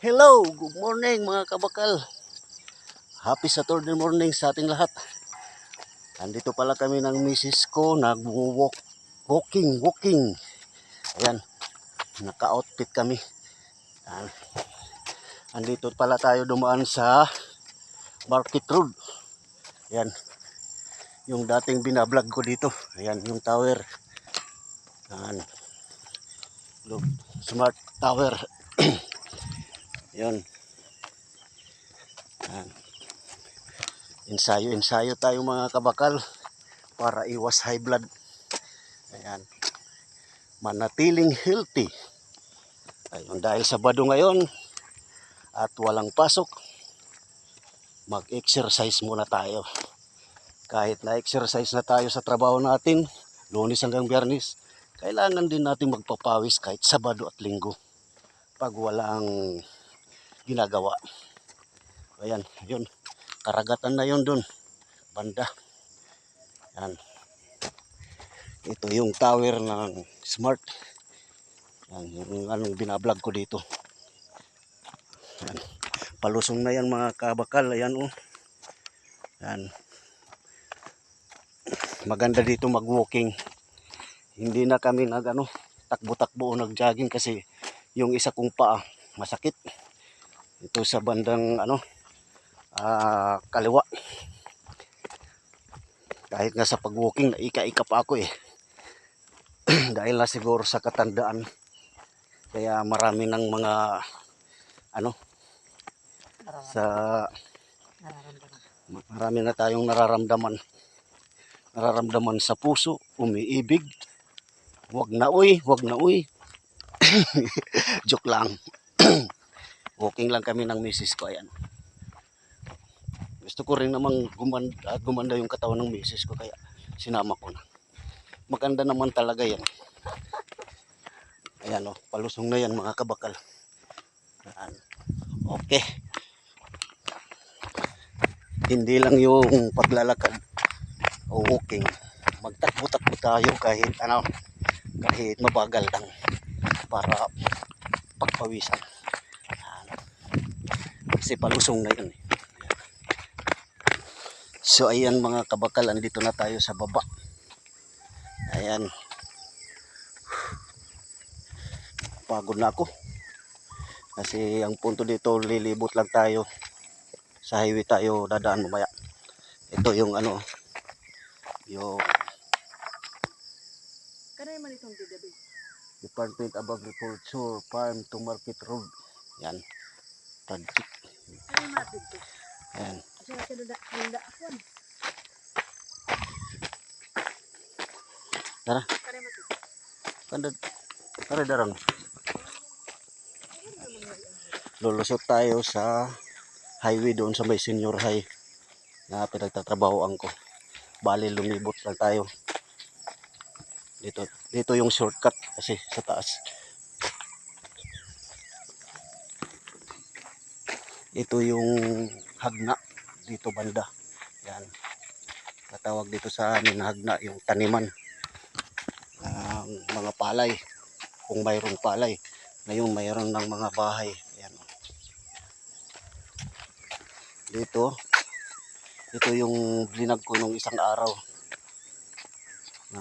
Hello, good morning mga kabakal. Happy Saturday morning sa ating lahat. Andito pala kami ng misis ko, walking. Ayan, naka-outfit kami. Ayan. Andito pala tayo dumaan sa Market Road. Ayan, yung dating binablog ko dito. Ayan, yung tower. Ayan, Smart Tower. Ayan. Ayan. Ensayo tayo mga kabakal para iwas high blood. Ayan. Manatiling healthy. Ayun, dahil Sabado ngayon at walang pasok, mag-exercise muna tayo. Kahit na-exercise na tayo sa trabaho natin, Lunes hanggang Biyernes, kailangan din natin magpapawis kahit Sabado at Linggo pag walang ginagawa. Ayan, yun. Karagatan na yun dun. Banda. Ayan. Ito yung tower ng Smart. Ayan, yung anong binablog ko dito. Ayan. Palusong na yan mga kabakal. Ayan oh. Ayan. Maganda dito mag-walking. Hindi na kami takbo-takbo o nag-jogging kasi yung isa kong paa masakit. Ito sa bandang kaliwa. Kahit nga sa pag-walking, naika-ika pa ako eh. Dahil na siguro sa katandaan. Kaya marami ng mga marami na tayong nararamdaman sa puso, umiibig. Wag na uy. Joke lang. Walking lang kami ng misis ko. Ayan. Gusto ko rin namang gumanda yung katawan ng misis ko kaya sinama ko na. Maganda naman talaga yan. Ayan o, palusong na yan mga kabakal. Ayan. Okay. Hindi lang yung paglalakad o walking. Magtakbo-takbo tayo kahit mabagal lang para pagpawisan. Ayan. Kasi palusong na yun eh. So ayan mga kabakal, andito na tayo sa baba. Ayan. Pagod na ako. Kasi ang punto dito, lilibot lang tayo. Sa highway tayo dadaan mamaya. Ito yung yung kanay man itong didabi. Department of Agriculture, Farm to Market Road. Yan. Project. Kanay matid to. Yan. Kasi handa ako. Tara. Kanay matid. Tara darang. Lulusot tayo sa highway doon sa may senior high na pinagtatrabahoan ko. Bali lumibot lang tayo. Dito yung shortcut kasi sa taas. Ito yung hagna dito banda. Yan. Tatawag dito sa amin hagna yung taniman ng mga palay. Kung mayroong palay. Ngayon mayroon ng mga bahay. Yan. Ito yung blinag ko nung isang araw.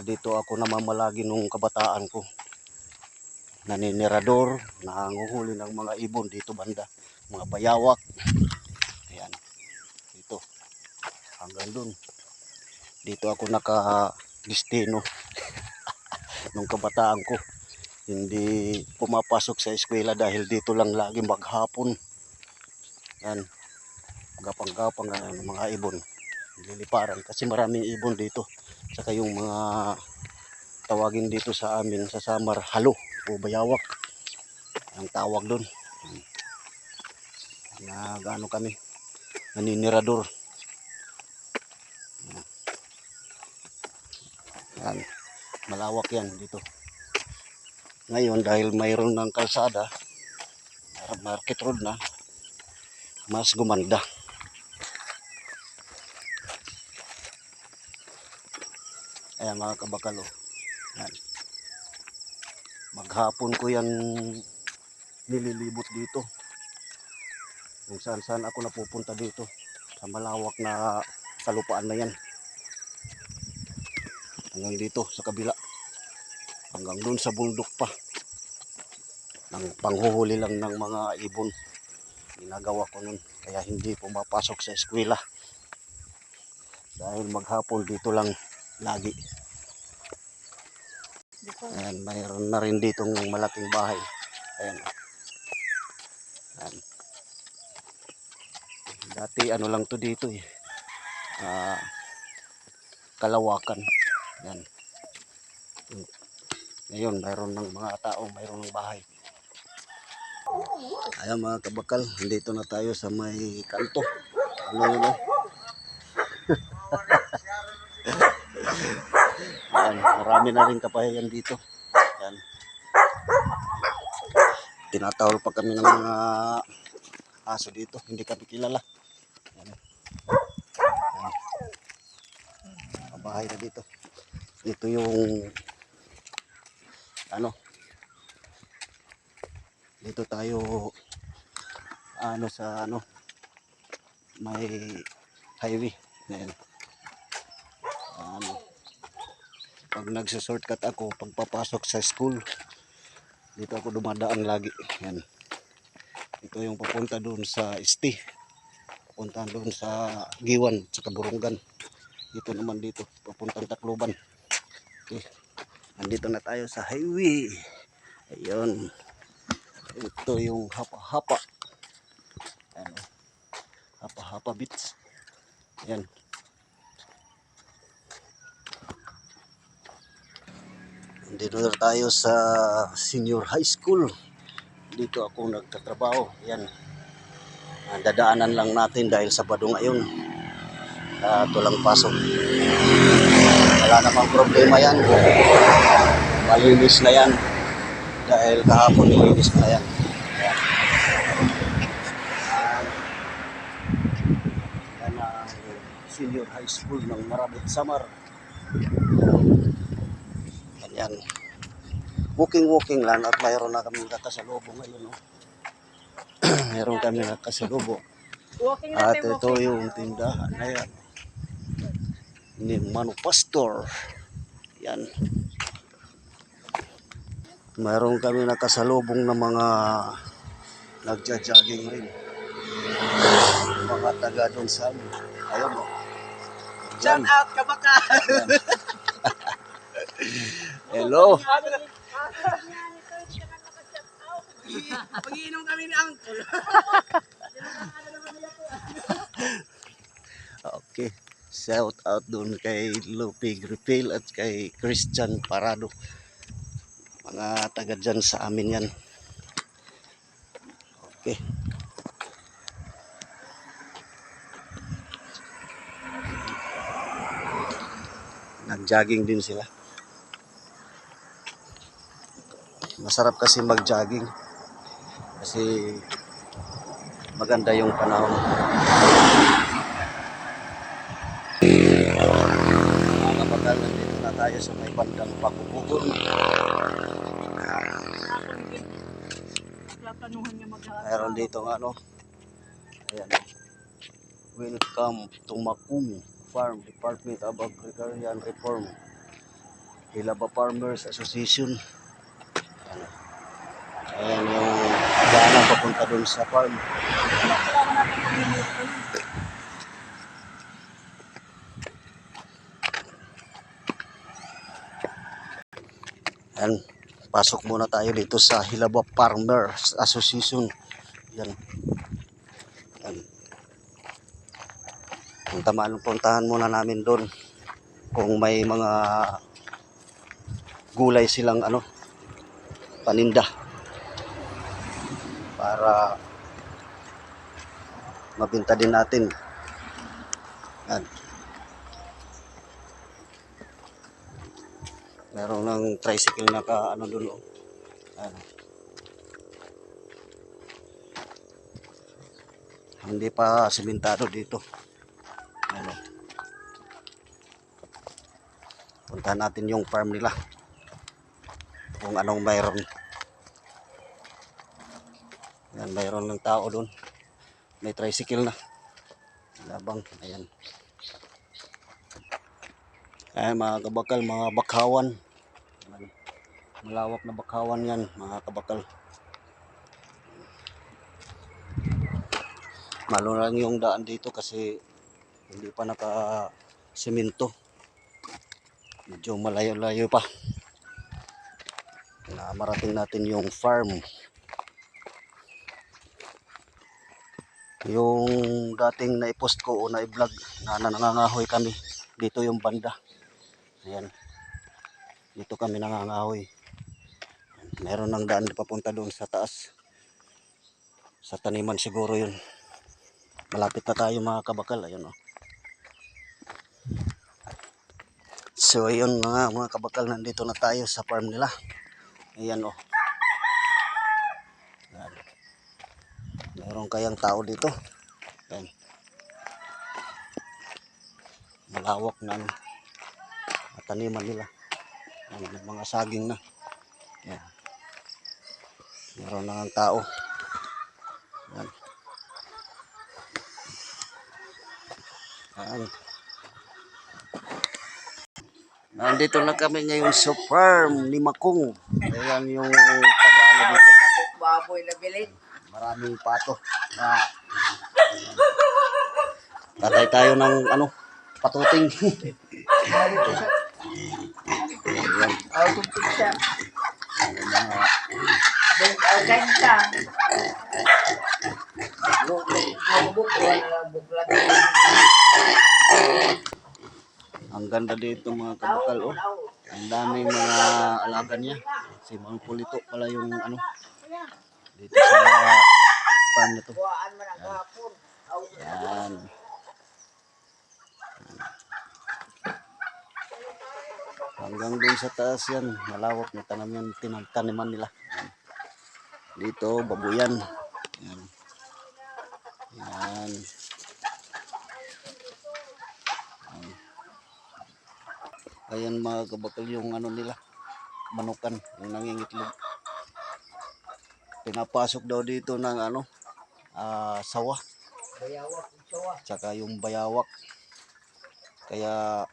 Dito ako namamalagi nung kabataan ko. Naninirador, nanguhuli ng mga ibon dito banda. Mga bayawak. Ayan. Dito. Hanggang dun. Dito ako naka-destino nung kabataan ko. Hindi pumapasok sa eskwela dahil dito lang lagi maghapon. Yan. Gapang-gapang ng mga ibon. Liliparan kasi maraming ibon dito. Saka yung mga tawagin dito sa amin sa Samar, halo o bayawak. Ang tawag doon. Kami, naninirador. Yan. Malawak yan dito. Ngayon dahil mayroon ng kalsada, market road na, mas gumanda. Ayan mga kabakalo. Yan. Maghapon ko yan nililibot dito. Kung saan saan ako napupunta dito sa malawak na kalupaan na yan. Hanggang dito sa kabila. Hanggang doon sa bundok pa. Nang panghuhuli lang ng mga ibon. Ginagawa ko nun. Kaya hindi pumapasok sa eskwela. Dahil maghapon dito lang lagi. Ayan, mayroon na rin ditong malaking bahay. Ayan. Ayan. Dati ano lang to dito eh. Kalawakan. Ayan. Ngayon, mayroon ng mga tao, mayroon ng bahay. Ayan mga kabakal, dito na tayo sa may kanto. Ano yun eh? Ayan, marami na rin kapahayan dito. Ayan. Tinatawal pa kami ng mga aso dito, hindi kami kilala. Ayan. Ayan. Bahay na dito. Dito yung ano, dito tayo sa may highway. Ayan. Pag nagsa-shortcut ako pagpapasok sa school, dito ako dumadaan lagi. Yan. Ito yung papunta doon sa ST. Papunta doon sa Giwan, sa Kaburungan. Dito naman dito, papuntang Tacloban. Okay. Nandito na tayo sa highway. Ayun. Ito yung Hapa-Hapa. Ayan. Hapa-Hapa Beach. Ayan. Dito na tayo sa senior high school. Dito ako nagtatrabaho. Yan. Dadaanan lang natin dahil Sabado ngayon. Tulang pasok. Wala namang problema yan. Malinis na yan. Dahil kahapon nilinis na yan. Yan. Yan ang senior high school ng Marabit Samar. Yan. Walking lang at mayroon na kami nakasalubong ngayon. No? Mayroon kami nakasalubong. At ito yung tindahan na yan. Ni Manu Pastor. Yan. Mayroon kami nakasalubong na mga nagja-jogging rin. Mga taga doon sa amin. Ayun o. Shout out kabakal. Hello. Pag-iinom kami ni Uncle. Okay. Shout out doon kay Lupi Gripil at kay Christian Parado. Mga taga dyan sa amin yan. Okay. Nag-jogging din sila. Masarap kasi mag-jogging. Kasi maganda yung panahon. Mga kabakal, nandito na tayo sa may bandang Pakubugon. Planuhan niya mag-aaral. Mayroon dito ng ano. Ayan. Welcome to Makum Farm Department of Agriculture and Reform. Hilaba Farmers Association. Ayan yung daanan papunta dun sa farm. Ayan, pasok muna tayo dito sa Hilaba Farmers Association. Yan. Yan. Puntahan muna namin doon kung may mga gulay silang paninda para mabenta din natin. Yan. Meron ng tricycle na doon. Yan. Hindi pa simentado dito. Ano. Puntahan natin yung farm nila. Kung anong mayroon. Yan, mayroon ng tao doon. May tricycle na. Labang. Ayan. Ayan mga kabakal, mga bakawan. Ayan. Malawak na bakawan yan mga kabakal. Malo lang yung daan dito kasi hindi pa naka-semento. Medyo malayo-layo pa. Na marating natin yung farm. Yung dating na-post ko o na-vlog na nangangahoy kami. Dito yung banda. Ayan. Dito kami nangangahoy. Meron ng daan papunta doon sa taas. Sa taniman siguro yun. Malapit na tayo mga kabakal. Ayun o. So ayun mga kabakal, nandito na tayo sa farm nila. Ayan o. Ayan. Meron kayang tao dito. Ayan. Malawak na taniman nila. Ayan, mga saging na. Ayan. Meron na ng tao. Ayan. Ayan. Nandito na kami ngayon sa farm ni Makong. Ayan yung pag-ano dito. Baboy na bilid. Maraming pato. Tatay tayo ng patuting. Ayan. Ako pizza. Mga Ganta. ang ganda dito mga kabakal oh. Ang daming mga alaga niya. Si Mang Pulito pala yung dito sa farm nito. Buwaan man ang hapon. Yan. Hanggang dun sa taas yan. Malawak na taniman nila. Yan. Dito, babuyan. Yan. Yan. Ayan mga kabakal yung nila. Manukan. Yung nangingitlog. Pinapasok daw dito ng sawa. Bayawak, sawa. Tsaka yung bayawak. Kaya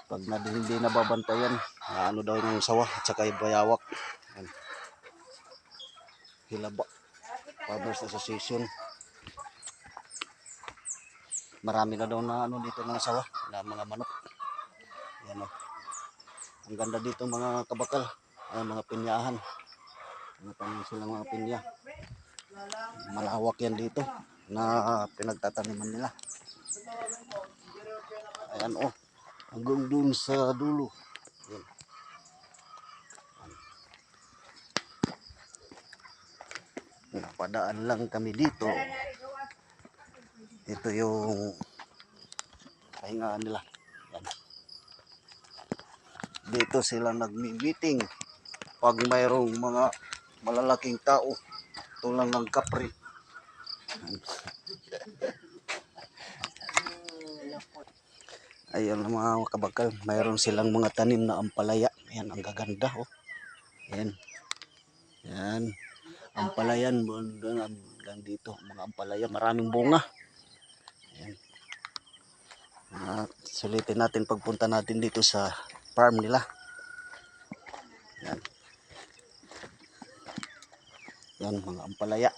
pag hindi nababantayan, daw yung sawa at saka yung bayawak. Yan. Hilaba. Farmers Association. Marami na daw na dito ng sawa na mga manok. Yan o. Ang ganda dito mga kabakal. Mga pinyahan. Tanong silang mga pinya. Malawak yan dito na pinagtataniman nila. Ayan o. Hanggang dun sa dulo. Ayan. Napadaan lang kami dito. Ito yung pahingaan nila. Ayan. Dito sila nagmi-meeting pag mayroong mga malalaking tao tulad ng kapre. Ayun mga kabakal, mayroon silang mga tanim na ampalaya. Ayan, ang gaganda oh. Ayan. Ayan. Ampalayan hanggang dito, mga ampalaya, maraming bunga. Ayan. Sulitin natin pagpunta natin dito sa farm nila. Ayan. Yan, mga ampalaya.